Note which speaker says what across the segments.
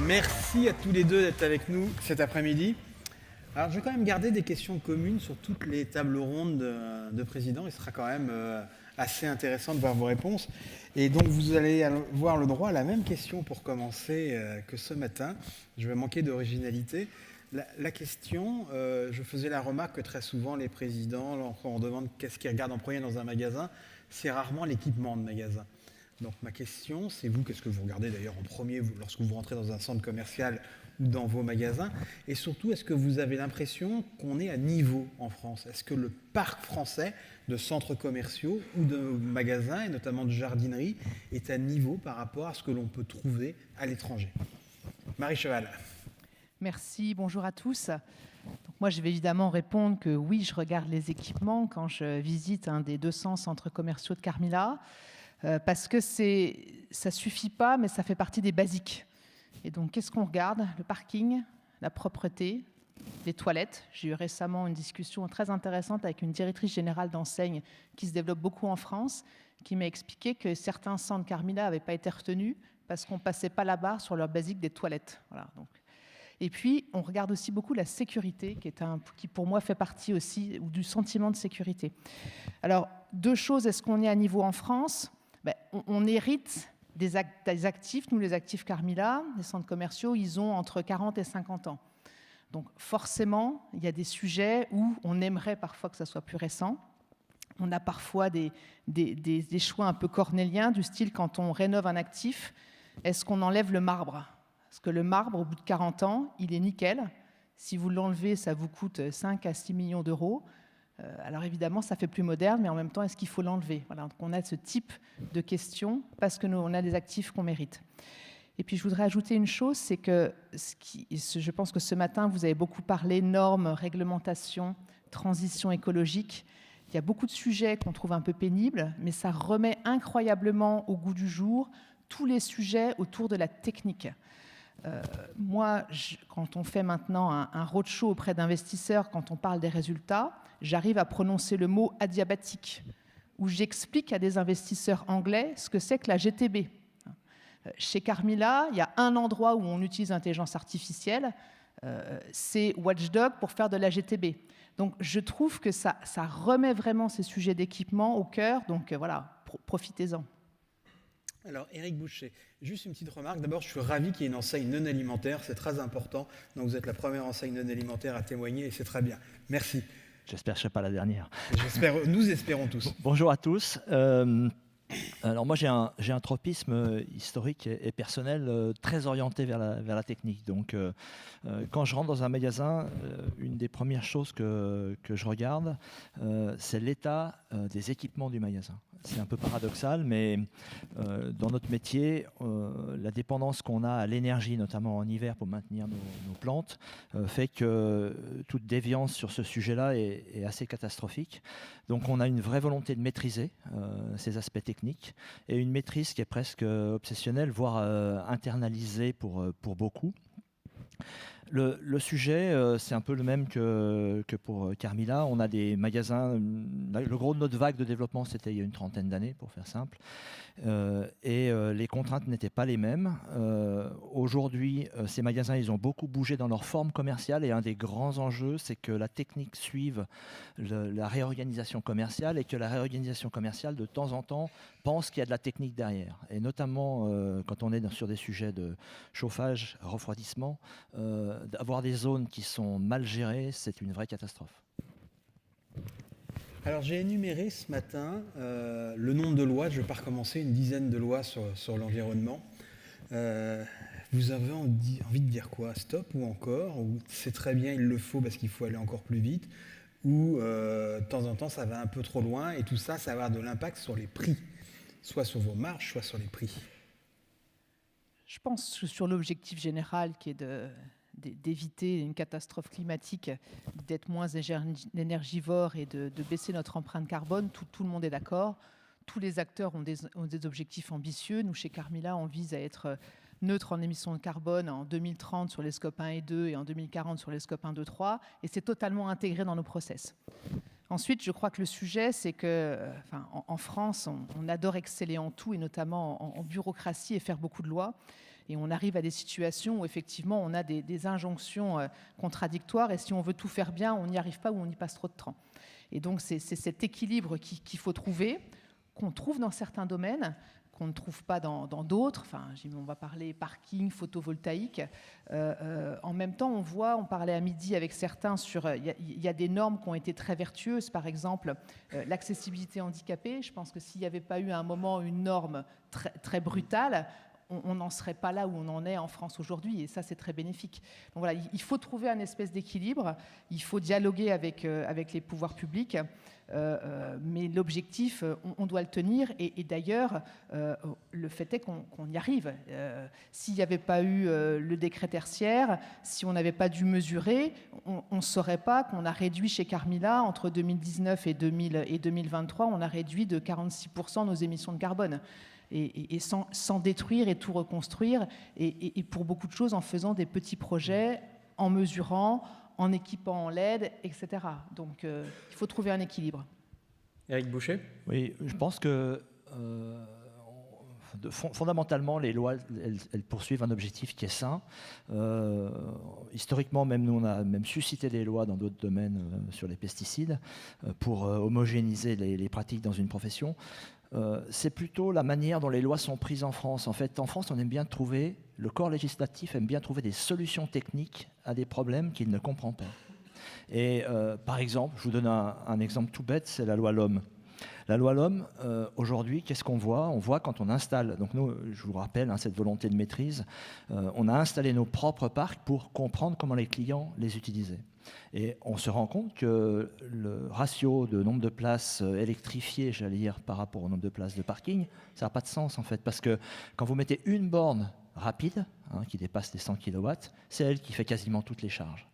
Speaker 1: Merci à tous les deux d'être avec nous cet après-midi. Alors, je vais quand même garder des questions communes sur toutes les tables rondes de présidents. Il sera quand même assez intéressant de voir vos réponses. Et donc, vous allez avoir le droit à la même question pour commencer que ce matin. Je vais manquer d'originalité. La question, je faisais la remarque que très souvent, les présidents, lorsqu'on leur demande qu'est-ce qu'ils regardent en premier dans un magasin, c'est rarement l'équipement de magasin. Donc ma question, c'est vous, qu'est-ce que vous regardez d'ailleurs en premier lorsque vous rentrez dans un centre commercial ou dans vos magasins? Et surtout, est-ce que vous avez l'impression qu'on est à niveau en France? Est-ce que le parc français de centres commerciaux ou de magasins, et notamment de jardinerie, est à niveau par rapport à ce que l'on peut trouver à l'étranger? Marie Cheval.
Speaker 2: Merci, bonjour à tous. Donc moi, je vais évidemment répondre que oui, je regarde les équipements quand je visite un des 200 centres commerciaux de Carmila. Parce que ça suffit pas, mais ça fait partie des basiques. Et donc, qu'est-ce qu'on regarde? Le parking, la propreté, les toilettes. J'ai eu récemment une discussion très intéressante avec une directrice générale d'enseigne qui se développe beaucoup en France, qui m'a expliqué que certains centres Carmila n'avaient pas été retenus parce qu'on ne passait pas la barre sur leur basique des toilettes. Voilà, donc. Et puis, on regarde aussi beaucoup la sécurité, qui pour moi fait partie aussi du sentiment de sécurité. Alors, deux choses, est-ce qu'on est à niveau en France? On hérite des actifs, nous les actifs Carmila, les centres commerciaux, ils ont entre 40 et 50 ans. Donc forcément, il y a des sujets où on aimerait parfois que ça soit plus récent. On a parfois des choix un peu cornéliens, du style quand on rénove un actif, est-ce qu'on enlève le marbre? Parce que le marbre, au bout de 40 ans, il est nickel. Si vous l'enlevez, ça vous coûte 5 à 6 millions d'euros. Alors évidemment, ça fait plus moderne, mais en même temps, est-ce qu'il faut l'enlever? Voilà, donc on a ce type de questions parce que on a des actifs qu'on mérite. Et puis je voudrais ajouter une chose, c'est que je pense que ce matin, vous avez beaucoup parlé normes, réglementations, transition écologique. Il y a beaucoup de sujets qu'on trouve un peu pénibles, mais ça remet incroyablement au goût du jour tous les sujets autour de la technique. Moi, quand on fait maintenant un roadshow auprès d'investisseurs, quand on parle des résultats, j'arrive à prononcer le mot adiabatique, où j'explique à des investisseurs anglais ce que c'est que la GTB. Chez Carmila, il y a un endroit où on utilise l'intelligence artificielle, c'est Watchdog pour faire de la GTB. Donc je trouve que ça remet vraiment ces sujets d'équipement au cœur, donc voilà, profitez-en.
Speaker 1: Alors, Éric Boucher, juste une petite remarque. D'abord, je suis ravi qu'il y ait une enseigne non alimentaire, c'est très important. Donc, vous êtes la première enseigne non alimentaire à témoigner et c'est très bien. Merci.
Speaker 3: J'espère que je ne serai pas la dernière.
Speaker 1: Nous espérons tous.
Speaker 3: Bonjour à tous. Alors moi j'ai un tropisme historique et personnel très orienté vers la technique. Donc quand je rentre dans un magasin, une des premières choses que je regarde, c'est l'état des équipements du magasin. C'est un peu paradoxal, mais dans notre métier, la dépendance qu'on a à l'énergie, notamment en hiver pour maintenir nos plantes, fait que toute déviance sur ce sujet-là est assez catastrophique. Donc on a une vraie volonté de maîtriser ces aspects techniques et une maîtrise qui est presque obsessionnelle, voire internalisée pour beaucoup. Le sujet, c'est un peu le même que pour Carmila. On a des magasins, le gros de notre vague de développement, c'était il y a une trentaine d'années, pour faire simple. Et les contraintes n'étaient pas les mêmes. Aujourd'hui, ces magasins, ils ont beaucoup bougé dans leur forme commerciale et un des grands enjeux, c'est que la technique suive la réorganisation commerciale et que la réorganisation commerciale, de temps en temps, pense qu'il y a de la technique derrière. Et notamment, quand on est sur des sujets de chauffage, refroidissement, d'avoir des zones qui sont mal gérées, c'est une vraie catastrophe.
Speaker 1: Alors j'ai énuméré ce matin le nombre de lois, je ne vais pas recommencer, une dizaine de lois sur l'environnement. Vous avez envie de dire quoi? Stop ou encore? Ou c'est très bien, il le faut parce qu'il faut aller encore plus vite? Ou de temps en temps ça va un peu trop loin et tout ça, ça va avoir de l'impact sur les prix, soit sur vos marges, soit sur les prix?
Speaker 2: Je pense que sur l'objectif général qui est d'éviter une catastrophe climatique, d'être moins énergivore et de baisser notre empreinte carbone, tout le monde est d'accord. Tous les acteurs ont des objectifs ambitieux. Nous, chez Carmila, on vise à être neutre en émissions de carbone en 2030 sur les scopes 1 et 2 et en 2040 sur les scopes 1, 2, 3. Et c'est totalement intégré dans nos process. Ensuite, je crois que le sujet, c'est que, en France, on adore exceller en tout, et notamment en bureaucratie et faire beaucoup de lois. Et on arrive à des situations où effectivement on a des injonctions contradictoires et si on veut tout faire bien, on n'y arrive pas ou on y passe trop de temps. Et donc c'est cet équilibre qu'il faut trouver, qu'on trouve dans certains domaines, qu'on ne trouve pas dans d'autres. Enfin, on va parler parking, photovoltaïque. En même temps, on parlait à midi avec certains sur... Il y a des normes qui ont été très vertueuses. Par exemple, l'accessibilité handicapée. Je pense que s'il n'y avait pas eu à un moment une norme très, très brutale, on n'en serait pas là où on en est en France aujourd'hui, et ça, c'est très bénéfique. Donc voilà, il faut trouver un espèce d'équilibre, il faut dialoguer avec les pouvoirs publics, mais l'objectif, on doit le tenir, et d'ailleurs, le fait est qu'on y arrive. S'il n'y avait pas eu le décret tertiaire, si on n'avait pas dû mesurer, on ne saurait pas qu'on a réduit chez Carmila, entre 2019 et 2023, on a réduit de 46% nos émissions de carbone. Et sans détruire et tout reconstruire, et pour beaucoup de choses en faisant des petits projets, en mesurant, en équipant en LED, etc. Donc il faut trouver un équilibre.
Speaker 1: Éric Boucher ?
Speaker 3: Oui, je pense que fondamentalement, les lois, elles poursuivent un objectif qui est sain. Historiquement, même nous, on a même suscité des lois dans d'autres domaines sur les pesticides pour homogénéiser les pratiques dans une profession. C'est plutôt la manière dont les lois sont prises en France. En fait, en France, on aime bien trouver, le corps législatif aime bien trouver des solutions techniques à des problèmes qu'il ne comprend pas. Et par exemple, je vous donne un exemple tout bête, c'est la loi LOM. La loi LOM, aujourd'hui, qu'est-ce qu'on voit ? On voit quand on installe, donc nous, je vous rappelle, cette volonté de maîtrise, on a installé nos propres parcs pour comprendre comment les clients les utilisaient. Et on se rend compte que le ratio de nombre de places électrifiées, j'allais dire, par rapport au nombre de places de parking, ça n'a pas de sens en fait, parce que quand vous mettez une borne rapide, qui dépasse les 100 kW, c'est elle qui fait quasiment toutes les charges.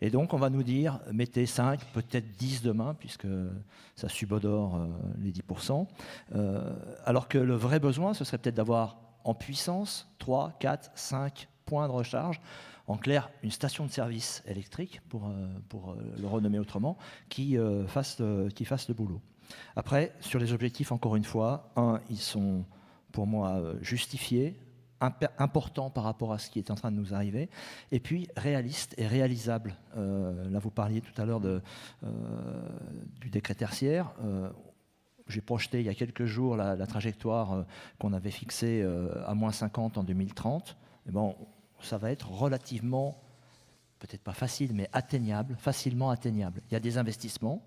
Speaker 3: Et donc on va nous dire, mettez 5, peut-être 10 demain, puisque ça subodore les 10%, alors que le vrai besoin, ce serait peut-être d'avoir en puissance 3, 4, 5 points de recharge. En clair, une station de service électrique, pour le renommer autrement, qui fasse le boulot. Après, sur les objectifs, encore une fois, ils sont, pour moi, justifiés, importants par rapport à ce qui est en train de nous arriver, et puis réalistes et réalisables. Là, vous parliez tout à l'heure du décret tertiaire. J'ai projeté il y a quelques jours la trajectoire qu'on avait fixée à moins 50 en 2030. Et bon, ça va être relativement, peut-être pas facile, mais atteignable, facilement atteignable. Il y a des investissements,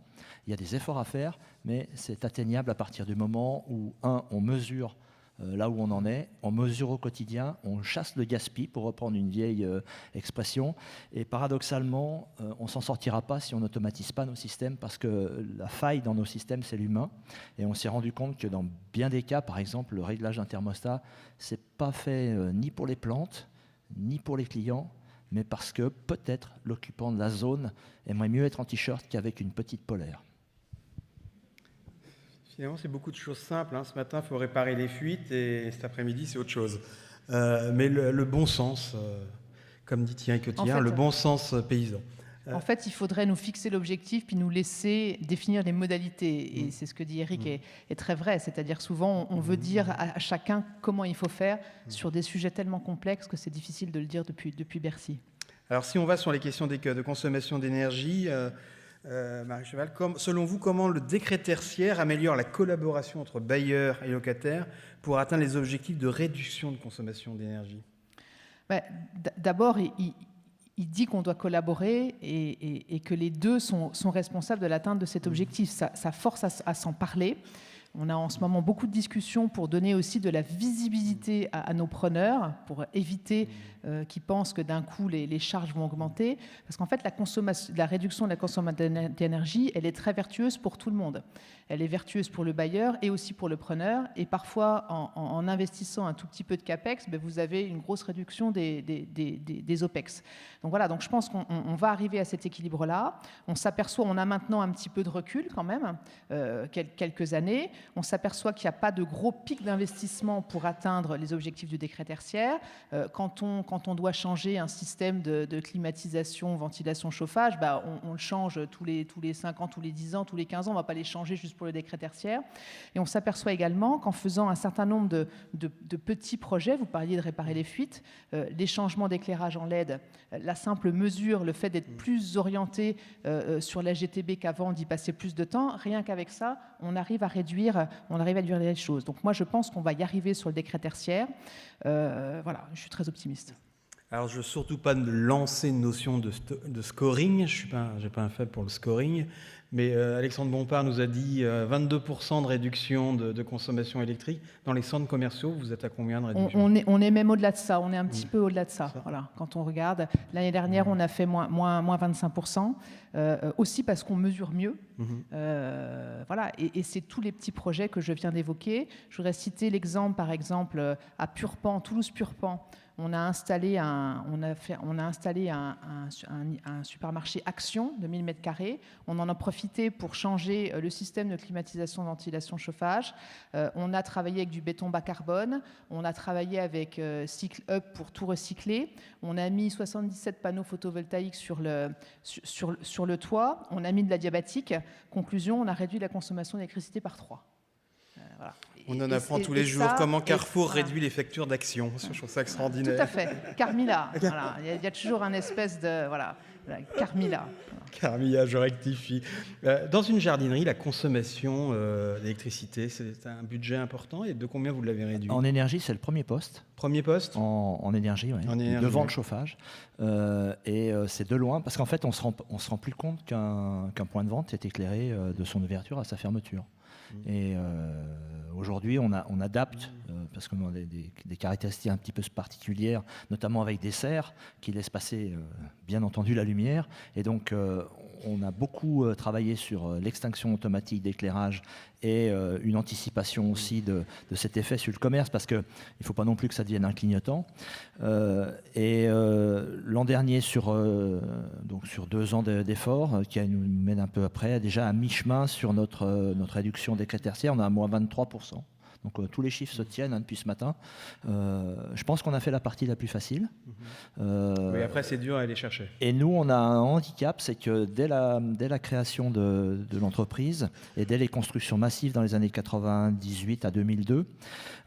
Speaker 3: il y a des efforts à faire, mais c'est atteignable à partir du moment où, on mesure là où on en est, on mesure au quotidien, on chasse le gaspille, pour reprendre une vieille expression, et paradoxalement, on ne s'en sortira pas si on n'automatise pas nos systèmes, parce que la faille dans nos systèmes, c'est l'humain, et on s'est rendu compte que dans bien des cas, par exemple, le réglage d'un thermostat, c'est pas fait ni pour les plantes, ni pour les clients, mais parce que peut-être l'occupant de la zone aimerait mieux être en t-shirt qu'avec une petite polaire.
Speaker 1: Finalement, c'est beaucoup de choses simples. Ce matin, il faut réparer les fuites, et cet après-midi, c'est autre chose. Mais le bon sens, comme dit Thierry Cotillard, le bon sens paysan.
Speaker 2: En fait, il faudrait nous fixer l'objectif puis nous laisser définir les modalités. Et c'est ce que dit Eric est très vrai. C'est-à-dire souvent, on veut dire à chacun comment il faut faire sur des sujets tellement complexes que c'est difficile de le dire depuis Bercy.
Speaker 1: Alors, si on va sur les questions de consommation d'énergie, Marie Cheval, selon vous, comment le décret tertiaire améliore la collaboration entre bailleurs et locataires pour atteindre les objectifs de réduction de consommation d'énergie ?
Speaker 2: D'abord, il dit qu'on doit collaborer et que les deux sont responsables de l'atteinte de cet objectif. Ça force à s'en parler. On a en ce moment beaucoup de discussions pour donner aussi de la visibilité à nos preneurs, pour éviter qu'ils pensent que d'un coup les charges vont augmenter. Parce qu'en fait, la réduction de la consommation d'énergie, elle est très vertueuse pour tout le monde. Elle est vertueuse pour le bailleur et aussi pour le preneur. Et parfois, en investissant un tout petit peu de CAPEX, vous avez une grosse réduction des OPEX. Donc voilà, donc je pense qu'on va arriver à cet équilibre-là. On s'aperçoit, on a maintenant un petit peu de recul quand même, quelques années. On s'aperçoit qu'il n'y a pas de gros pics d'investissement pour atteindre les objectifs du décret tertiaire. Quand on doit changer un système de climatisation, ventilation, chauffage, on le change tous les 5 ans, tous les 10 ans, tous les 15 ans. On ne va pas les changer juste pour le décret tertiaire. Et on s'aperçoit également qu'en faisant un certain nombre de petits projets, vous parliez de réparer les fuites, les changements d'éclairage en LED, la simple mesure, le fait d'être plus orienté sur la GTB qu'avant, d'y passer plus de temps, rien qu'avec ça, on arrive à réduire les choses. Donc moi, je pense qu'on va y arriver sur le décret tertiaire. Voilà, je suis très optimiste.
Speaker 4: Alors, je ne veux surtout pas lancer une notion de scoring. Je n'ai pas un faible pour le scoring. Mais Alexandre Bompard nous a dit 22% de réduction de consommation électrique. Dans les centres commerciaux, vous êtes à combien de réduction ?
Speaker 2: On est même au-delà de ça. On est un petit peu au-delà de ça. Voilà. Quand on regarde, l'année dernière, on a fait moins 25%. Aussi parce qu'on mesure mieux. Voilà. Et c'est tous les petits projets que je viens d'évoquer. Je voudrais citer l'exemple, par exemple, à Purpan, Toulouse-Purpan. On a installé un supermarché Action de 1000 m². On en a profité pour changer le système de climatisation, ventilation, chauffage. On a travaillé avec du béton bas carbone. On a travaillé avec Cycle Up pour tout recycler. On a mis 77 panneaux photovoltaïques sur le toit. On a mis de la diabatique. Conclusion, on a réduit la consommation d'électricité par 3. Voilà.
Speaker 4: On en apprend tous les jours comment Carrefour réduit les factures d'Action. Je trouve ça extraordinaire.
Speaker 2: Tout à fait. Carmila. Voilà. Il y a toujours un espèce de... Voilà. Carmila.
Speaker 4: Carmilla, je rectifie. Dans une jardinerie, la consommation d'électricité, c'est un budget important. Et de combien vous l'avez réduit ?
Speaker 3: En énergie, c'est le premier poste.
Speaker 4: Premier poste ?
Speaker 3: En énergie, oui. Devant le chauffage. Et c'est de loin, parce qu'en fait, on se rend plus compte qu'un point de vente est éclairé de son ouverture à sa fermeture. Et aujourd'hui, on adapte, parce qu'on a des caractéristiques un petit peu particulières, notamment avec des serres qui laissent passer, bien entendu, la lumière. Et donc, on a beaucoup travaillé sur l'extinction automatique d'éclairage et une anticipation aussi de cet effet sur le commerce, parce qu'il ne faut pas non plus que ça devienne un clignotant. Et l'an dernier, sur 2 ans d'efforts, qui nous mène un peu après, déjà à mi-chemin sur notre réduction des tertiaires, on a à moins 23%. Donc tous les chiffres se tiennent depuis ce matin. Je pense qu'on a fait la partie la plus facile.
Speaker 4: Oui, après, c'est dur à aller chercher.
Speaker 3: Et nous, on a un handicap, c'est que dès la création de l'entreprise et dès les constructions massives dans les années 98 à 2002,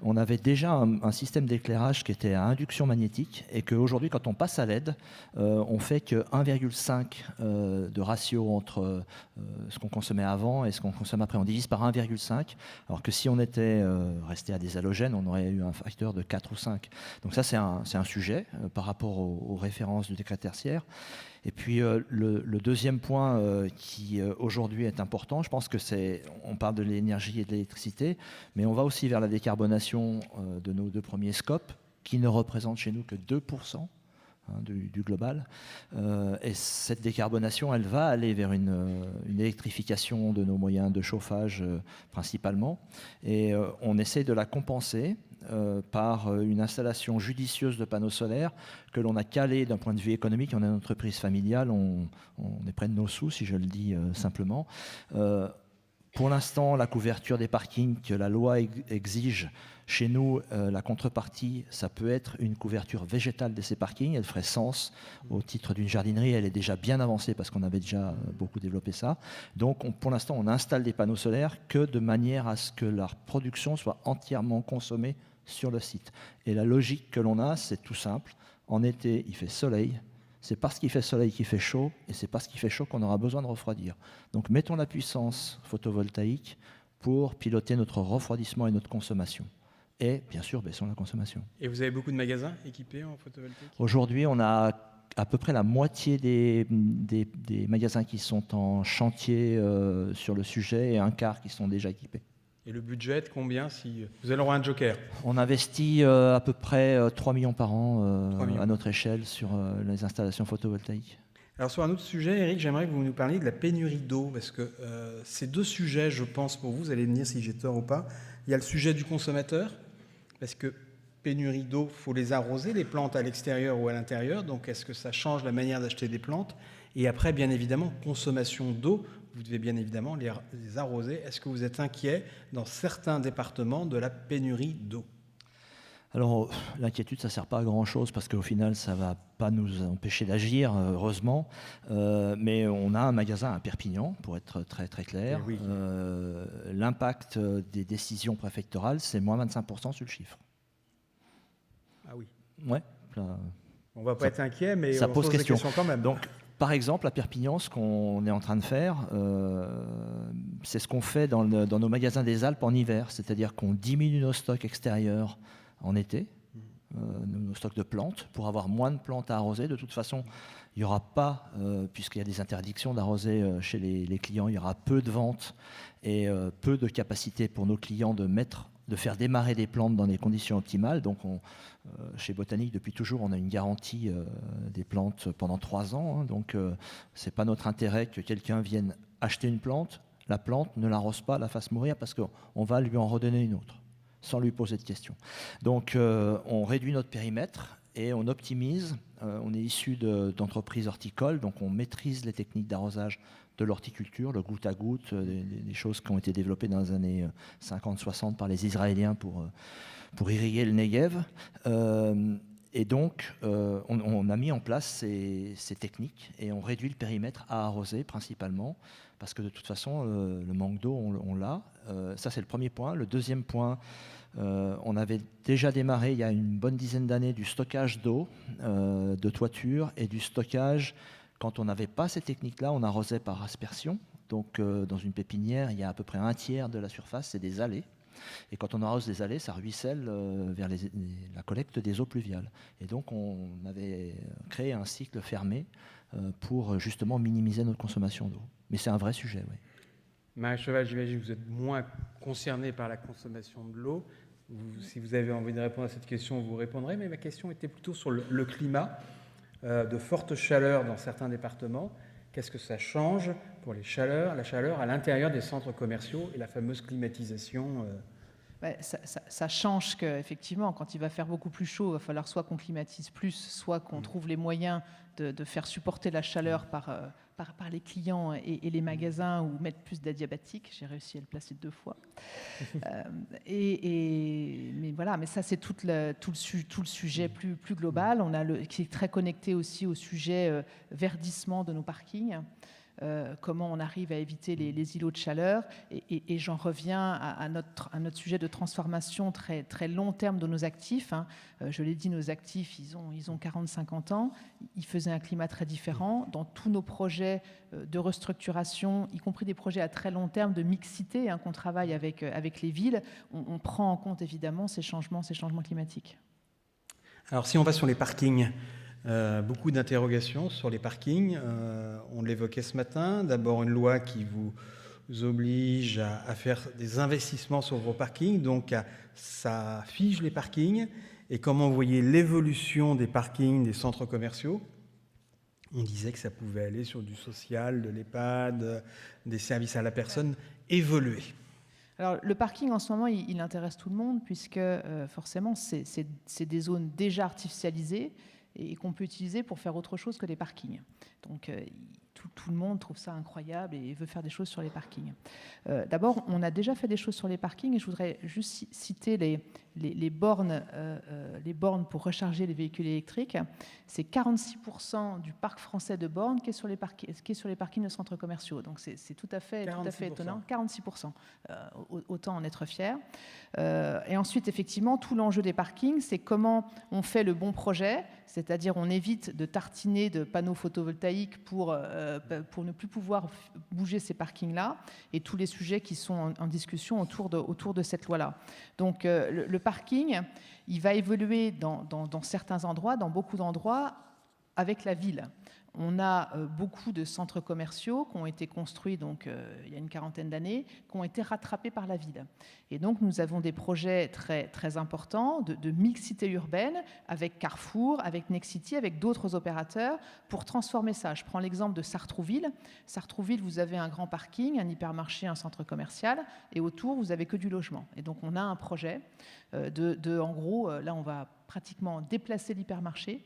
Speaker 3: on avait déjà un système d'éclairage qui était à induction magnétique et qu'aujourd'hui, quand on passe à LED, on fait que 1,5 de ratio entre ce qu'on consommait avant et ce qu'on consomme après. On divise par 1,5, alors que si on était resté à des halogènes, on aurait eu un facteur de 4 ou 5. Donc ça, c'est un sujet par rapport aux références du décret tertiaire. Et puis le deuxième point qui aujourd'hui est important, je pense que on parle de l'énergie et de l'électricité, mais on va aussi vers la décarbonation de nos 2 premiers scopes, qui ne représentent chez nous que 2%. Du global. Et cette décarbonation, elle va aller vers une électrification de nos moyens de chauffage principalement. Et on essaie de la compenser par une installation judicieuse de panneaux solaires que l'on a calé d'un point de vue économique. On est une entreprise familiale, on est près de nos sous, si je le dis simplement. Pour l'instant, la couverture des parkings que la loi exige, chez nous, la contrepartie, ça peut être une couverture végétale de ces parkings. Elle ferait sens au titre d'une jardinerie. Elle est déjà bien avancée parce qu'on avait déjà beaucoup développé ça. Donc, pour l'instant, on installe des panneaux solaires que de manière à ce que leur production soit entièrement consommée sur le site. Et la logique que l'on a, c'est tout simple. En été, il fait soleil. C'est parce qu'il fait soleil qu'il fait chaud, et c'est parce qu'il fait chaud qu'on aura besoin de refroidir. Donc mettons la puissance photovoltaïque pour piloter notre refroidissement et notre consommation. Et bien sûr, baissons la consommation.
Speaker 4: Et vous avez beaucoup de magasins équipés en photovoltaïque ?
Speaker 3: Aujourd'hui, on a à peu près la moitié des magasins qui sont en chantier sur le sujet et un quart qui sont déjà équipés.
Speaker 4: Et le budget, combien si vous allez avoir un joker ?
Speaker 3: On investit à peu près 3 millions par an
Speaker 4: 3 millions.
Speaker 3: À notre échelle sur les installations photovoltaïques.
Speaker 4: Alors sur un autre sujet, Eric, j'aimerais que vous nous parliez de la pénurie d'eau, parce que ces 2 sujets, je pense, pour vous, vous allez me dire si j'ai tort ou pas. Il y a le sujet du consommateur, parce que pénurie d'eau, il faut les arroser, les plantes à l'extérieur ou à l'intérieur, donc est-ce que ça change la manière d'acheter des plantes ? Et après, bien évidemment, consommation d'eau. vous devez bien évidemment les arroser. Est-ce que vous êtes inquiet dans certains départements de la pénurie d'eau ?
Speaker 3: Alors, l'inquiétude, ça ne sert pas à grand-chose parce qu'au final, ça ne va pas nous empêcher d'agir, heureusement. Mais on a un magasin à Perpignan, pour être très, très clair.
Speaker 4: Oui.
Speaker 3: L'impact des décisions préfectorales, c'est moins 25% sur le chiffre.
Speaker 4: Ah oui.
Speaker 3: Ouais.
Speaker 4: On ne va pas être inquiet, mais
Speaker 3: ça
Speaker 4: on
Speaker 3: pose
Speaker 4: pose des
Speaker 3: question.
Speaker 4: questions quand même.
Speaker 3: Donc, par exemple, à Perpignan, ce qu'on est en train de faire, c'est ce qu'on fait dans nos magasins des Alpes en hiver. C'est-à-dire qu'on diminue nos stocks extérieurs en été, nos stocks de plantes, pour avoir moins de plantes à arroser. De toute façon, il n'y aura pas, puisqu'il y a des interdictions d'arroser chez les clients, il y aura peu de ventes et peu de capacité pour nos clients de faire démarrer des plantes dans des conditions optimales. Donc, chez Botanique, depuis toujours, on a une garantie des plantes pendant 3 ans. Donc, ce n'est pas notre intérêt que quelqu'un vienne acheter une plante, la plante, ne l'arrose pas, la fasse mourir, parce qu'on va lui en redonner une autre, sans lui poser de questions. Donc, on réduit notre périmètre et on optimise. On est issu d'entreprises horticoles, donc on maîtrise les techniques d'arrosage de l'horticulture, le goutte à goutte, des choses qui ont été développées dans les années 50-60 par les Israéliens pour irriguer le Negev. Et donc, on a mis en place ces techniques et on réduit le périmètre à arroser principalement, parce que de toute façon, le manque d'eau, on l'a. Ça, c'est le premier point. Le deuxième point, on avait déjà démarré il y a une bonne dizaine d'années du stockage d'eau, de toiture et du stockage. Quand on n'avait pas ces techniques-là, on arrosait par aspersion. Donc, dans une pépinière, il y a à peu près un tiers de la surface, c'est des allées. Et quand on arrose des allées, ça ruisselle vers la collecte des eaux pluviales. Et donc, on avait créé un cycle fermé pour justement minimiser notre consommation d'eau. Mais c'est un vrai sujet, oui.
Speaker 4: Marie Cheval, j'imagine que vous êtes moins concerné par la consommation de l'eau. Si vous avez envie de répondre à cette question, vous répondrez. Mais ma question était plutôt sur le climat. De fortes chaleurs dans certains départements. Qu'est-ce que ça change pour la chaleur à l'intérieur des centres commerciaux et la fameuse climatisation
Speaker 2: Ça change qu'effectivement, quand il va faire beaucoup plus chaud, il va falloir soit qu'on climatise plus, soit qu'on trouve les moyens de faire supporter la chaleur par les clients et les magasins, ou mettre plus d'adiabatiques. J'ai réussi à le placer 2 fois. Mais voilà, mais ça, c'est tout le sujet plus global. Qui est très connecté aussi au sujet verdissement de nos parkings. Comment on arrive à éviter les îlots de chaleur. Et j'en reviens à notre sujet de transformation très, très long terme de nos actifs. Je l'ai dit, nos actifs, ils ont 40-50 ans. Ils faisaient un climat très différent. Dans tous nos projets de restructuration, y compris des projets à très long terme de mixité, qu'on travaille avec les villes, on prend en compte évidemment ces changements climatiques.
Speaker 4: Alors, si on va sur les parkings, beaucoup d'interrogations sur les parkings. On l'évoquait ce matin. D'abord, une loi qui vous oblige à faire des investissements sur vos parkings. Donc, ça fige les parkings. Et comment vous voyez l'évolution des parkings des centres commerciaux ? On disait que ça pouvait aller sur du social, de l'EHPAD, des services à la personne, évoluer.
Speaker 2: Alors, le parking, en ce moment, il intéresse tout le monde, puisque forcément, c'est des zones déjà artificialisées et qu'on peut utiliser pour faire autre chose que des parkings. Donc, tout le monde trouve ça incroyable et veut faire des choses sur les parkings. D'abord, on a déjà fait des choses sur les parkings, et je voudrais juste citer les bornes pour recharger les véhicules électriques. C'est 46% du parc français de bornes qui est sur les parkings de centres commerciaux. Donc, c'est tout à fait étonnant. 46%. Autant en être fier. Et ensuite, effectivement, tout l'enjeu des parkings, c'est comment on fait le bon projet, c'est-à-dire on évite de tartiner de panneaux photovoltaïques pour ne plus pouvoir bouger ces parkings-là, et tous les sujets qui sont en discussion autour de cette loi-là. Donc, le parking, il va évoluer dans certains endroits, dans beaucoup d'endroits, avec la ville. On a beaucoup de centres commerciaux qui ont été construits donc, il y a une 40aine d'années, qui ont été rattrapés par la ville. Et donc, nous avons des projets très, très importants de mixité urbaine avec Carrefour, avec Nexity, avec d'autres opérateurs pour transformer ça. Je prends l'exemple de Sartrouville. Sartrouville, vous avez un grand parking, un hypermarché, un centre commercial, et autour, vous n'avez que du logement. Et donc, on a un projet en gros, là, on va pratiquement déplacer l'hypermarché,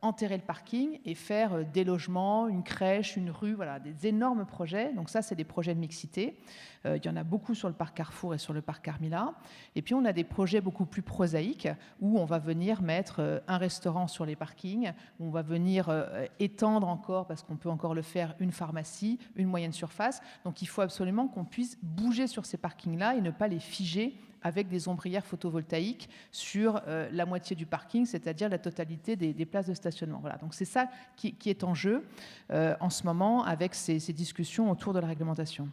Speaker 2: enterrer le parking et faire des logements, une crèche, une rue, voilà, des énormes projets. Donc ça, c'est des projets de mixité. Il y en a beaucoup sur le parc Carrefour et sur le parc Carmilla. Et puis, on a des projets beaucoup plus prosaïques où on va venir mettre un restaurant sur les parkings, où on va venir étendre encore, parce qu'on peut encore le faire, une pharmacie, une moyenne surface. Donc, il faut absolument qu'on puisse bouger sur ces parkings-là et ne pas les figer avec des ombrières photovoltaïques sur la moitié du parking, c'est-à-dire la totalité des places de stationnement. Voilà, donc c'est ça qui est en jeu en ce moment avec ces discussions autour de la réglementation.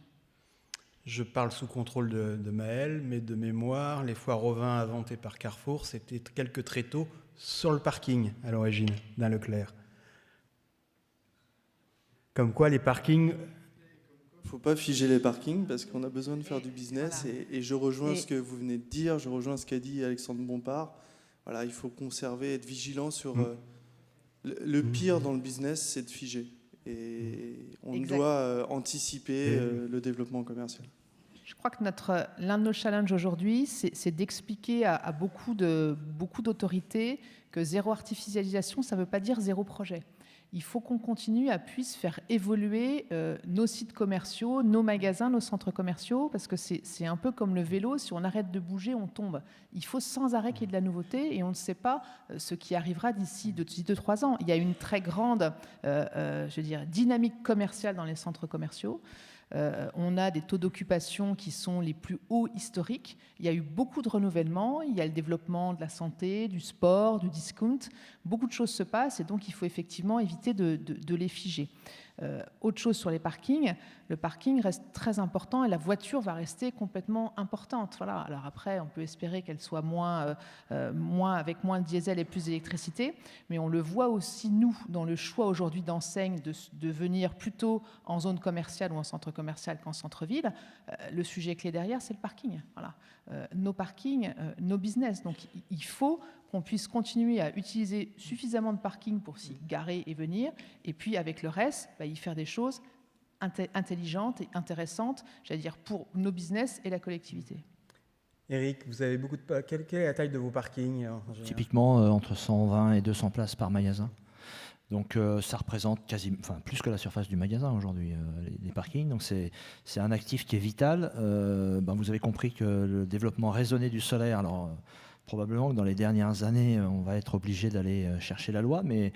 Speaker 4: Je parle sous contrôle de Maël, mais de mémoire, les foires aux vins inventées par Carrefour, c'était quelques tréteaux sur le parking à l'origine d'un Leclerc. Comme quoi les parkings...
Speaker 5: Il ne faut pas figer les parkings parce qu'on a besoin de faire du business. Voilà. Et je rejoins ce que vous venez de dire, je rejoins ce qu'a dit Alexandre Bompard. Voilà, il faut conserver, être vigilant sur... le pire dans le business, c'est de figer. Et on doit anticiper le développement commercial.
Speaker 2: Je crois que l'un de nos challenges aujourd'hui, c'est d'expliquer à beaucoup d'autorités que zéro artificialisation, ça ne veut pas dire zéro projet. Il faut qu'on continue à puisse faire évoluer nos sites commerciaux, nos magasins, nos centres commerciaux, parce que c'est un peu comme le vélo, si on arrête de bouger, on tombe. Il faut sans arrêt qu'il y ait de la nouveauté et on ne sait pas ce qui arrivera d'ici 2-3 ans. Il y a une très grande dynamique commerciale dans les centres commerciaux. On a des taux d'occupation qui sont les plus hauts historiques. Il y a eu beaucoup de renouvellement. Il y a le développement de la santé, du sport, du discount. Beaucoup de choses se passent et donc il faut effectivement éviter de les figer. Autre chose sur les parkings, le parking reste très important et la voiture va rester complètement importante. Voilà. Alors après, on peut espérer qu'elle soit avec moins de diesel et plus d'électricité, mais on le voit aussi, nous, dans le choix aujourd'hui d'enseigne de venir plutôt en zone commerciale ou en centre commercial qu'en centre-ville. Le sujet clé derrière, c'est le parking. Voilà. Nos parkings, nos business. Donc il faut qu'on puisse continuer à utiliser suffisamment de parking pour s'y garer et venir, et puis avec le reste, y faire des choses intelligentes et intéressantes, j'allais dire, pour nos business et la collectivité.
Speaker 4: Eric, vous avez beaucoup de... Quelle est la taille de vos parkings
Speaker 3: Typiquement, entre 120 et 200 places par magasin. Donc ça représente plus que la surface du magasin aujourd'hui, les parkings. Donc c'est un actif qui est vital. Vous avez compris que le développement raisonné du solaire... Alors, probablement que dans les dernières années, on va être obligé d'aller chercher la loi, mais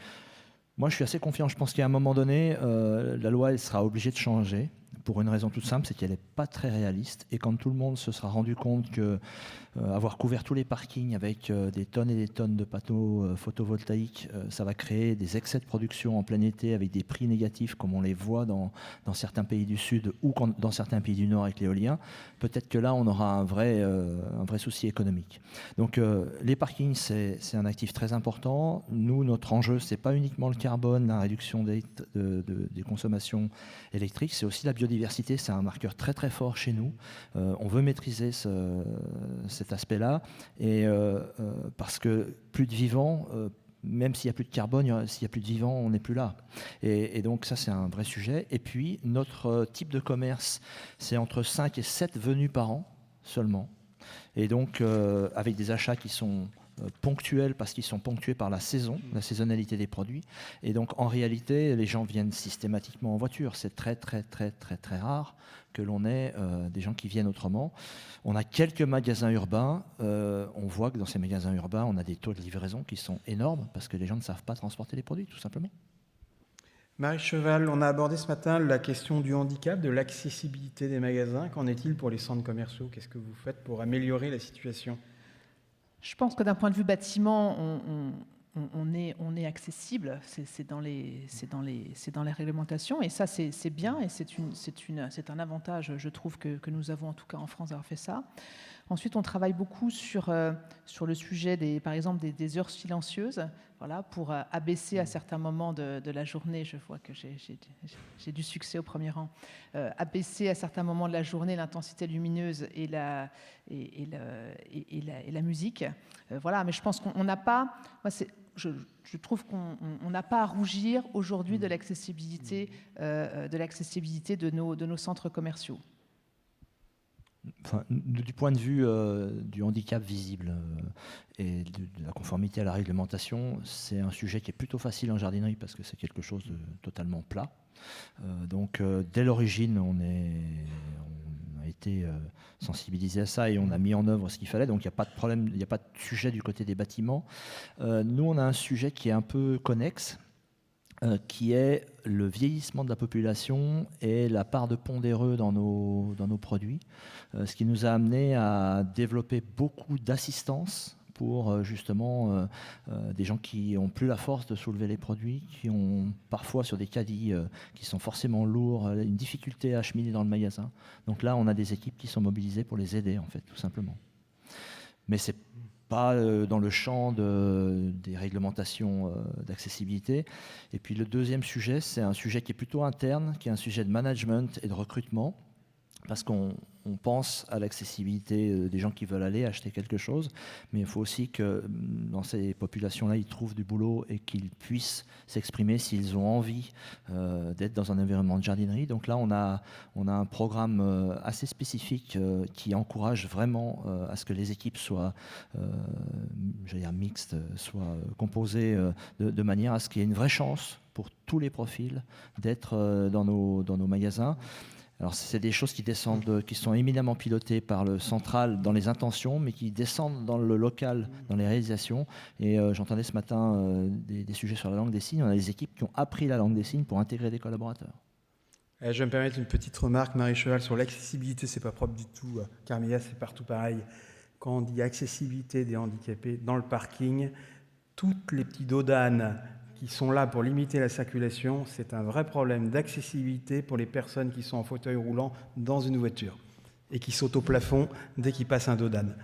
Speaker 3: moi je suis assez confiant. Je pense qu'à un moment donné, la loi elle sera obligée de changer pour une raison toute simple, c'est qu'elle n'est pas très réaliste. Et quand tout le monde se sera rendu compte que avoir couvert tous les parkings avec des tonnes et des tonnes de panneaux photovoltaïques, ça va créer des excès de production en plein été avec des prix négatifs comme on les voit dans certains pays du Sud ou dans certains pays du Nord avec l'éolien, peut-être que là on aura un vrai souci économique. Donc les parkings c'est un actif très important. Nous, notre enjeu, c'est pas uniquement le carbone, la réduction des consommations électriques, c'est aussi la biodiversité, c'est un marqueur très très fort chez nous. On veut maîtriser cet aspect-là, et parce que plus de vivants, même s'il n'y a plus de carbone, s'il n'y a plus de vivants, on n'est plus là. Et donc ça, c'est un vrai sujet. Et puis, notre type de commerce, c'est entre 5 et 7 venues par an seulement. Et donc, avec des achats qui sont ponctuels parce qu'ils sont ponctués par la saison, la saisonnalité des produits. Et donc, en réalité, les gens viennent systématiquement en voiture. C'est très, très, très, très, très rare que l'on ait des gens qui viennent autrement. On a quelques magasins urbains. On voit que dans ces magasins urbains, on a des taux de livraison qui sont énormes parce que les gens ne savent pas transporter les produits, tout simplement.
Speaker 4: Marie Cheval, on a abordé ce matin la question du handicap, de l'accessibilité des magasins. Qu'en est-il pour les centres commerciaux? Qu'est-ce que vous faites pour améliorer la situation?
Speaker 2: Je pense que d'un point de vue bâtiment, on est accessible, c'est dans les réglementations, et ça c'est bien, et c'est un avantage, je trouve, que nous avons en tout cas en France d'avoir fait ça. Ensuite, on travaille beaucoup sur le sujet par exemple des heures silencieuses, voilà, pour abaisser à certains moments de la journée, je vois que j'ai du succès au premier rang, abaisser à certains moments de la journée l'intensité lumineuse et la musique. Voilà, mais je pense qu'on n'a pas... Je trouve qu'on n'a pas à rougir aujourd'hui de l'accessibilité de nos centres commerciaux.
Speaker 3: Enfin, du point de vue du handicap visible et de la conformité à la réglementation, c'est un sujet qui est plutôt facile en jardinerie parce que c'est quelque chose de totalement plat. Donc dès l'origine, on a été sensibilisé à ça et on a mis en œuvre ce qu'il fallait. Donc il n'y a pas de problème, il n'y a pas de sujet du côté des bâtiments. Nous, on a un sujet qui est un peu connexe, qui est le vieillissement de la population et la part de pondéreux dans nos produits, ce qui nous a amené à développer beaucoup d'assistance pour justement des gens qui n'ont plus la force de soulever les produits, qui ont parfois sur des caddies qui sont forcément lourds, une difficulté à acheminer dans le magasin. Donc là, on a des équipes qui sont mobilisées pour les aider, en fait, tout simplement. Mais c'est pas dans le champ des réglementations d'accessibilité. Et puis le deuxième sujet, c'est un sujet qui est plutôt interne, qui est un sujet de management et de recrutement, parce qu'on pense à l'accessibilité des gens qui veulent aller acheter quelque chose, mais il faut aussi que dans ces populations-là, ils trouvent du boulot et qu'ils puissent s'exprimer s'ils ont envie d'être dans un environnement de jardinerie. Donc là, on a un programme assez spécifique qui encourage vraiment à ce que les équipes soient j'allais dire mixtes, soient composées de manière à ce qu'il y ait une vraie chance pour tous les profils d'être dans nos magasins. Alors, c'est des choses qui descendent, qui sont éminemment pilotées par le central dans les intentions, mais qui descendent dans le local, dans les réalisations. Et j'entendais ce matin des sujets sur la langue des signes. On a des équipes qui ont appris la langue des signes pour intégrer des collaborateurs.
Speaker 4: Je vais me permettre une petite remarque, Marie Cheval, sur l'accessibilité. C'est pas propre du tout. Carmilla, c'est partout pareil. Quand on dit accessibilité des handicapés dans le parking, toutes les petits dodanes qui sont là pour limiter la circulation, c'est un vrai problème d'accessibilité pour les personnes qui sont en fauteuil roulant dans une voiture et qui sautent au plafond dès qu'ils passent un dodane.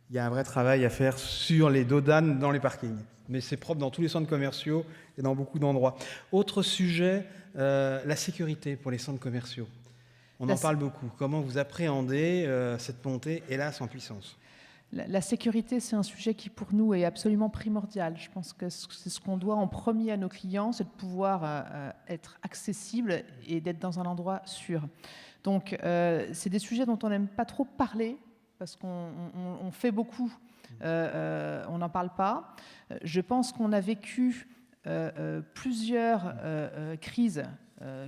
Speaker 4: Il y a un vrai travail à faire sur les dodanes dans les parkings. Mais c'est propre dans tous les centres commerciaux et dans beaucoup d'endroits. Autre sujet, la sécurité pour les centres commerciaux. On en parle beaucoup. Comment vous appréhendez cette montée, hélas, en puissance ?
Speaker 2: La sécurité, c'est un sujet qui, pour nous, est absolument primordial. Je pense que c'est ce qu'on doit en premier à nos clients, c'est de pouvoir être accessible et d'être dans un endroit sûr. Donc, c'est des sujets dont on n'aime pas trop parler, parce qu'on fait beaucoup, on n'en parle pas. Je pense qu'on a vécu plusieurs crises,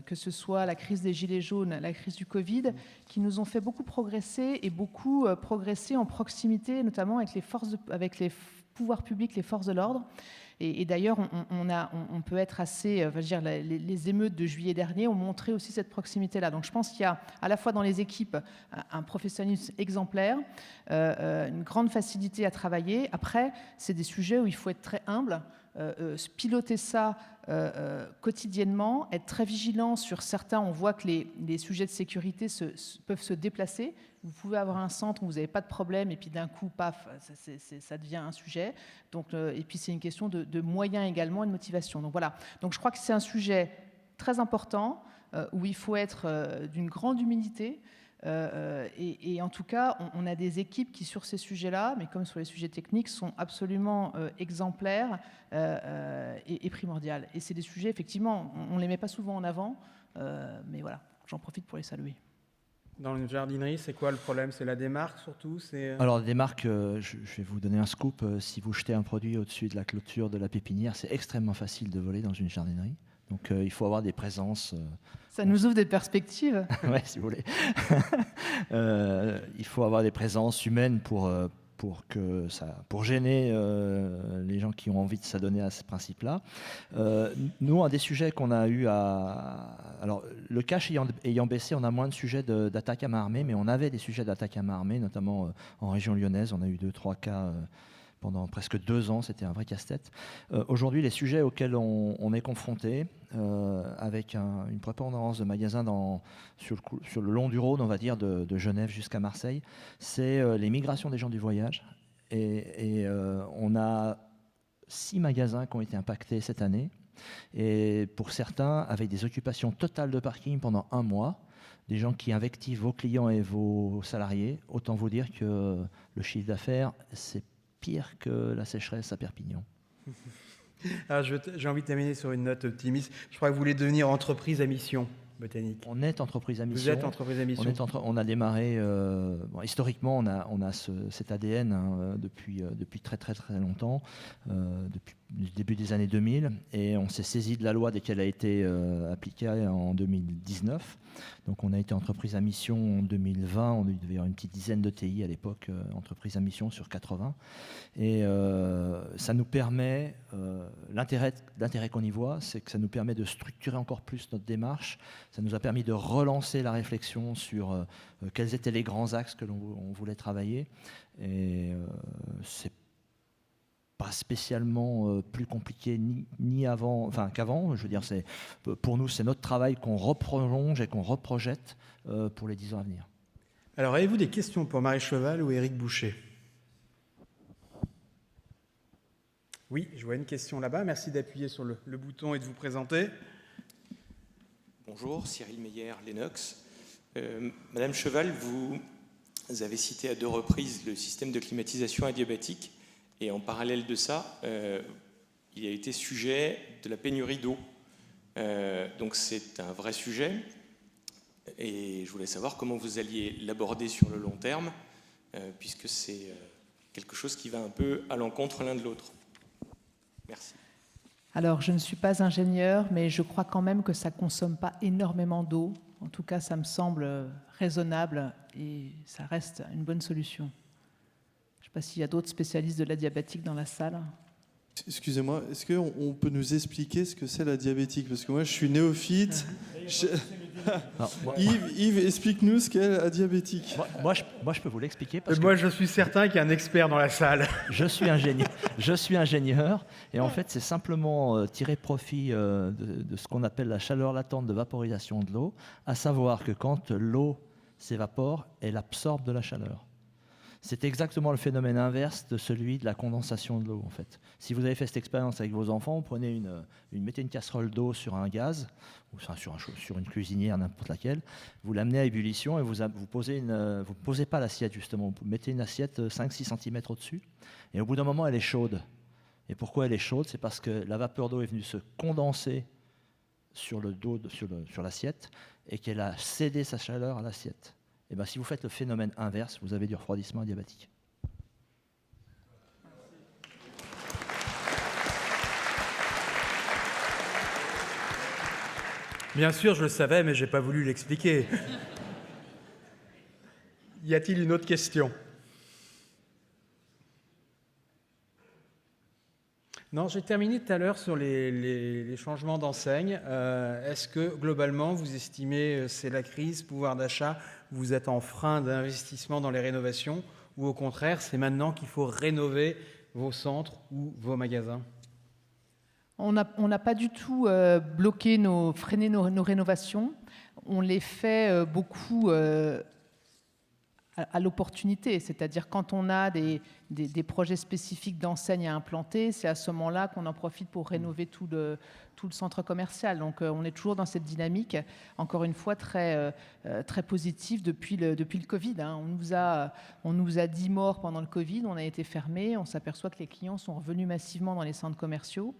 Speaker 2: que ce soit la crise des Gilets jaunes, la crise du Covid, qui nous ont fait beaucoup progresser et beaucoup progresser en proximité, notamment avec les pouvoirs publics, les forces de l'ordre. Et d'ailleurs, on peut être assez... les émeutes de juillet dernier ont montré aussi cette proximité-là. Donc je pense qu'il y a à la fois dans les équipes un professionnalisme exemplaire, une grande facilité à travailler. Après, c'est des sujets où il faut être très humble, piloter ça quotidiennement, être très vigilant sur certains. On voit que les sujets de sécurité peuvent se déplacer. Vous pouvez avoir un centre où vous n'avez pas de problème et puis d'un coup, paf, ça devient un sujet. Donc, et puis c'est une question de moyens également et de motivation. Donc voilà. Donc je crois que c'est un sujet très important où il faut être d'une grande humilité. Et en tout cas, on a des équipes qui, sur ces sujets-là, mais comme sur les sujets techniques, sont absolument exemplaires et primordiales. Et c'est des sujets, effectivement, on ne les met pas souvent en avant, mais voilà, j'en profite pour les saluer.
Speaker 4: Dans une jardinerie, c'est quoi le problème ? C'est la démarque surtout ?
Speaker 3: Alors, la démarque, je vais vous donner un scoop. Si vous jetez un produit au-dessus de la clôture de la pépinière, c'est extrêmement facile de voler dans une jardinerie. Donc, il faut avoir des présences.
Speaker 2: Ça nous ouvre des perspectives.
Speaker 3: Oui, si vous voulez. Il faut avoir des présences humaines pour gêner les gens qui ont envie de s'adonner à ce principe-là. Nous, un des sujets qu'on a eu alors, le cash ayant baissé, on a moins de sujets d'attaque à main armée, mais on avait des sujets d'attaque à main armée, notamment en région lyonnaise. On a eu 2-3 cas pendant presque 2 ans, c'était un vrai casse-tête. Aujourd'hui, les sujets auxquels on est confronté, avec une prépondérance de magasins sur le long du Rhône, on va dire, de Genève jusqu'à Marseille, c'est les migrations des gens du voyage. Et on a 6 magasins qui ont été impactés cette année, et pour certains, avec des occupations totales de parking pendant 1 mois, des gens qui invectivent vos clients et vos salariés. Autant vous dire que le chiffre d'affaires, c'est pire que la sécheresse à Perpignan.
Speaker 4: Alors, j'ai envie de terminer sur une note optimiste. Je crois que vous voulez devenir entreprise à mission. Botanique.
Speaker 3: On est entreprise à mission.
Speaker 4: Vous êtes entreprise à mission.
Speaker 3: On a démarré, historiquement, on a cet ADN depuis très très très longtemps, depuis le début des années 2000, et on s'est saisi de la loi dès qu'elle a été appliquée en 2019. Donc on a été entreprise à mission en 2020, on devait y avoir une petite dizaine de TI à l'époque, entreprise à mission sur 80. Et ça nous permet, l'intérêt qu'on y voit, c'est que ça nous permet de structurer encore plus notre démarche. Ça nous a permis de relancer la réflexion sur quels étaient les grands axes que l'on voulait travailler. Et c'est pas spécialement plus compliqué qu'avant. Je veux dire, pour nous, c'est notre travail qu'on reprolonge et qu'on reprojette pour les 10 ans à venir.
Speaker 4: Alors, avez-vous des questions pour Marie Cheval ou Éric Boucher? Oui, je vois une question là-bas. Merci d'appuyer sur le bouton et de vous présenter.
Speaker 6: Bonjour, Cyril Meyer, Lennox. Madame Cheval, vous avez cité à 2 reprises le système de climatisation adiabatique. Et en parallèle de ça, il a été sujet de la pénurie d'eau. Donc c'est un vrai sujet. Et je voulais savoir comment vous alliez l'aborder sur le long terme, puisque c'est quelque chose qui va un peu à l'encontre l'un de l'autre. Merci.
Speaker 2: Alors, je ne suis pas ingénieure, mais je crois quand même que ça ne consomme pas énormément d'eau. En tout cas, ça me semble raisonnable et ça reste une bonne solution. Je ne sais pas s'il y a d'autres spécialistes de l'adiabatique dans la salle.
Speaker 5: Excusez-moi, est-ce qu'on peut nous expliquer ce que c'est la diabétique? Parce que moi, je suis néophyte. Yves, explique-nous ce qu'est la diabétique.
Speaker 3: Moi, je peux vous l'expliquer.
Speaker 4: Moi, je suis certain qu'il y a un expert dans la salle.
Speaker 3: Je suis ingénieur, et en fait, c'est simplement tirer profit de ce qu'on appelle la chaleur latente de vaporisation de l'eau, à savoir que quand l'eau s'évapore, elle absorbe de la chaleur. C'est exactement le phénomène inverse de celui de la condensation de l'eau, en fait. Si vous avez fait cette expérience avec vos enfants, vous mettez une casserole d'eau sur un gaz, ou sur une cuisinière, n'importe laquelle, vous l'amenez à ébullition et vous ne posez pas l'assiette, justement. Vous mettez une assiette 5-6 cm au-dessus, et au bout d'un moment, elle est chaude. Et pourquoi elle est chaude? C'est parce que la vapeur d'eau est venue se condenser sur l'assiette, et qu'elle a cédé sa chaleur à l'assiette. Et bien, si vous faites le phénomène inverse, vous avez du refroidissement adiabatique.
Speaker 4: Bien sûr, je le savais, mais je n'ai pas voulu l'expliquer. Y a-t-il une autre question? Non, j'ai terminé tout à l'heure sur les changements d'enseigne. Est-ce que, globalement, vous estimez c'est la crise, pouvoir d'achat, vous êtes en frein d'investissement dans les rénovations, ou au contraire, c'est maintenant qu'il faut rénover vos centres ou vos magasins?
Speaker 2: On n'a pas du tout freiné nos rénovations. On les fait beaucoup à l'opportunité, c'est-à-dire quand on a des projets spécifiques d'enseignes à implanter, c'est à ce moment-là qu'on en profite pour rénover tout le centre commercial. Donc on est toujours dans cette dynamique, encore une fois très positive depuis le Covid. On nous a dit morts pendant le Covid, on a été fermés, on s'aperçoit que les clients sont revenus massivement dans les centres commerciaux.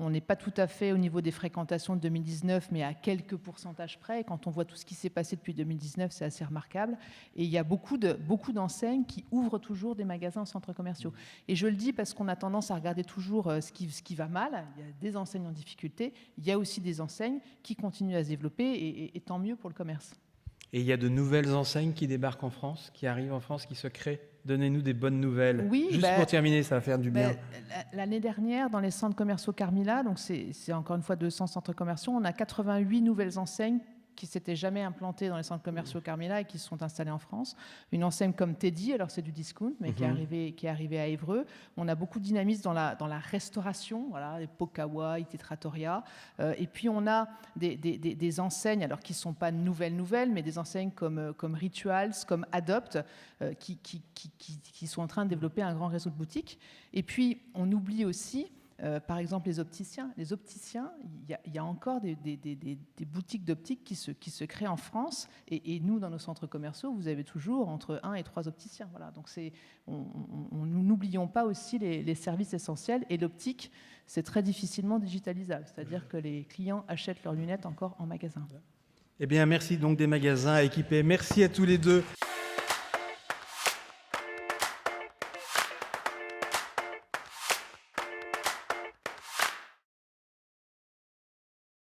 Speaker 2: On n'est pas tout à fait au niveau des fréquentations de 2019, mais à quelques pourcentages près. Et quand on voit tout ce qui s'est passé depuis 2019, c'est assez remarquable. Et il y a beaucoup d'enseignes qui ouvrent toujours des magasins en centres commerciaux. Et je le dis parce qu'on a tendance à regarder toujours ce qui va mal. Il y a des enseignes en difficulté. Il y a aussi des enseignes qui continuent à se développer, et tant mieux pour le commerce.
Speaker 4: Et il y a de nouvelles enseignes qui débarquent en France, qui arrivent en France, qui se créent. Donnez-nous des bonnes nouvelles.
Speaker 2: Oui,
Speaker 4: juste pour terminer, ça va faire du bien.
Speaker 2: L'année dernière, dans les centres commerciaux Carmila, donc c'est encore une fois 200 centres commerciaux, on a 88 nouvelles enseignes qui ne s'étaient jamais implantées dans les centres commerciaux Carmila et qui se sont installées en France. Une enseigne comme Teddy, alors c'est du discount, mais qui est arrivé à Évreux. On a beaucoup de dynamisme dans la restauration, voilà, les Pokawa, Itetratoria. Et puis on a des enseignes, alors qui ne sont pas nouvelles, mais des enseignes comme Rituals, comme Adopt, qui sont en train de développer un grand réseau de boutiques. Et puis on oublie aussi par exemple, les opticiens. Les opticiens, il y a encore des boutiques d'optique qui se créent en France. Et nous, dans nos centres commerciaux, vous avez toujours entre 1 et 3 opticiens. Voilà. Donc, nous n'oublions pas aussi les services essentiels. Et l'optique, c'est très difficilement digitalisable. C'est-à-dire que les clients achètent leurs lunettes encore en magasin.
Speaker 4: Eh bien, merci donc des magasins à équiper. Merci à tous les deux.